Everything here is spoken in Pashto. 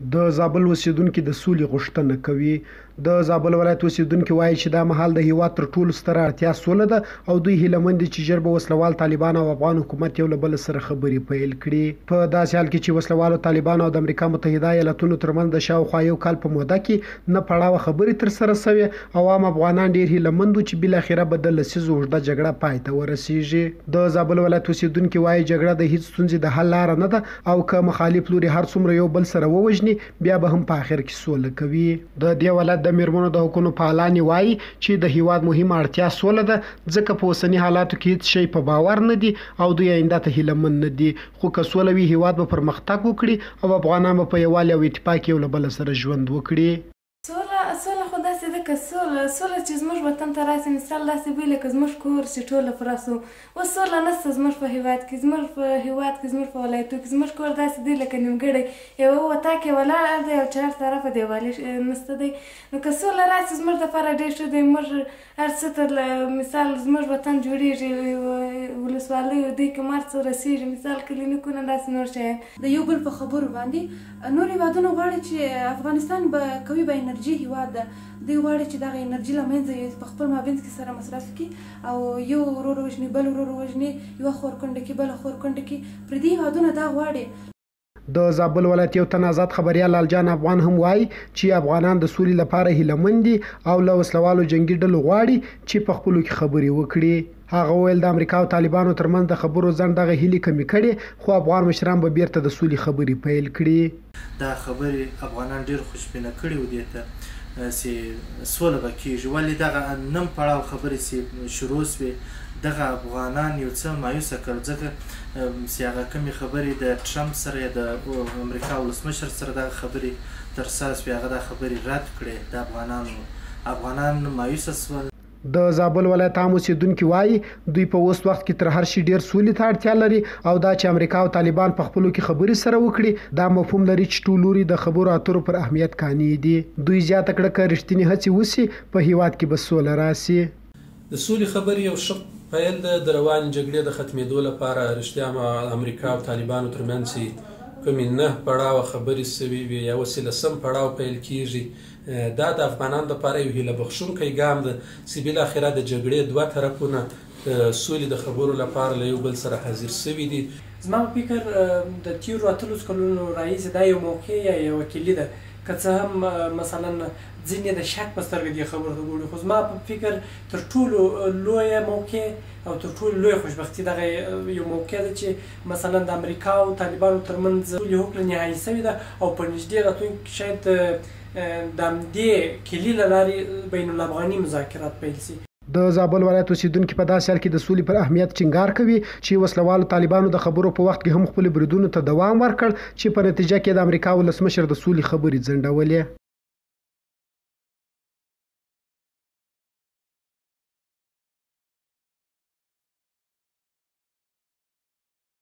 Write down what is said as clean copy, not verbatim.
د زابل اوسیدونکي د سولې غوښتنه کوي. د زابل ولایت اوسیدونکي وایي چې دا مهال د هیواد تر ټولو ستره اړتیا سوله ده او دوی هیله مند دي چې ژر به وسلوال طالبان او افغان حکومت یو له بل سره خبرې پیل کړي. په داسې حال کې چې وسلوالو طالبانو او د امریکا متحده ایالاتونو ترمنځ د شاوخوا یو کال په موده کې نه پړاوه خبرې ترسره شوې او عام افغانان ډېر هیله مند وو چې بالاخره به د لسیزو اوږده جګړه پای ته ورسیږي. د زابل ولایت اوسیدونکي وایي جګړه د هیڅ ستونزې د حل لاره نه ده او که مخالف لوري هر څومره یو بل سره ووژني بیا به هم په آخر کې سوله کوي. د دې ولایت د میرمنو د حقونو فعالانې وایي چې د هیواد مهمه اړتیا سوله ده ځکه په اوسني حالاتو کې هیڅ شی په باور نه دي او دوی آینده ته هیله مند نه دي، خو که سوله وي هیواد به پرمختګ وکړي او افغانان به په یووالي او اتفاق یو له بل سره ژوند وکړي. سوله خو داسې ده که سوله چې زموږ وطن ته راسي، مثال داسې وي لکه زموږ کور چې ټوله پوره سو. اوس سوله نشته زموږ په هیواد کې، زموږ په ولایتو کې زموږ کور داسې دی لکه نیمګړی، یوه وطاق یې ولاړ دی او چار طرفه دیوالي نشته دی. نو که سوله راسي زموږ دپاره ډېر ښه دی. موږ هر څه تر مثال زموږ وطن جوړېږي، ولسوالیو دې کې هر څه رسېږي، مثال کلینیکونه داسې نور شیان. د یو بل په خبرو باندې نور هیوادونه غواړي چې افغانستان به قوي به انرژي هیواد ده، دوی غواړي چې دغه انرژي له منځه یې په خپل مابینځ کې سره مصرف کړي او یو ورور وژني بل ورور وژني، یوه خور کونډه کې بله خور کونډه کې، پر دې هیوادونه دا غواړي. د زابل ولایت یو تن آزاد خبریال لالجان افغان هم وایي چې افغانان د سولې لپاره هیله مند دي او له وسلوالو جنګي ډلو غواړي چې په خپلو کې خبرې وکړي. هغه ویل د امریکا او طالبانو ترمنځ د خبرو ځنډ دغه هیلې کمې کړي، خو افغان مشران به بیرته د سولې خبرې پیل کړي. دا خبرې افغانان ډېر خوشبینه کړي و دې ته چې سوله به کېږي، ولې دغه نیم پړاو خبرې چې شروع سوې دغه افغانان یو څه مایوسه کړ، ځکه چې هغه کمې خبرې د ټرمپ سره یا د امریکا ولسمشر سره دغه خبرې ترسره سوې، هغه دا خبرې رد کړې. د افغانان مایوسه سول. د زابل ولایت عام اوسیدونکي وایي دوی په اوس وخت کې تر هر شي ډیر سولې ته اړتیا لري او دا چې امریکا او طالبان په خپلو کې خبرې سره وکړي دا مفهوم لري چې ټول لوري د خبرو اترو پر اهمیت قانع دي. دوی زیاته کړه که رښتینې هڅې وسي په هیواد کې به سوله راسي. د سولې خبرې یو ښه پیل ده د روانې جګړې د ختمېدو لپاره. رښتیا امریکا او طالبانو ترمنځ کومې 9 پړاوه خبرې سوي وي یا اوس 10 پړاو پیل کیږي، دا د افغانانو لپاره یو هیله بخښونکی ګام ده چې بالاخره د جګړې 2 طرفونه سولې د خبرو لپاره له یو بل سره حاضر سوي دي. زما په فکر د تیرو 18 کلونو راهیسې دا یو موقع یا یوه کلي ده، که څه هم مثلا ځینې د شک په سترګه دې خبرو ته ګوري، خو زما په فکر تر ټولو لویه موقع او تر ټولو لویه خوشبختي دغه یو موقع ده چې مثلا د امریکا او طالبانو ترمنځ سولې هوکړه نهایي سوې ده او په نږدې راتلونکي کې شاید د همدې کلي له لارې بین الافغاني مذاکرات پیل شي. د زابل ولایت اوسیدونکي په داسې حال کې د سولې پر اهمیت ټینګار کوي چې وسلوالو طالبانو د خبرو په وخت کې هم خپل بریدونو ته دوام ورکړ چې په نتیجه کې د امریکا ولسمشر د سولې خبرې ځنډولې.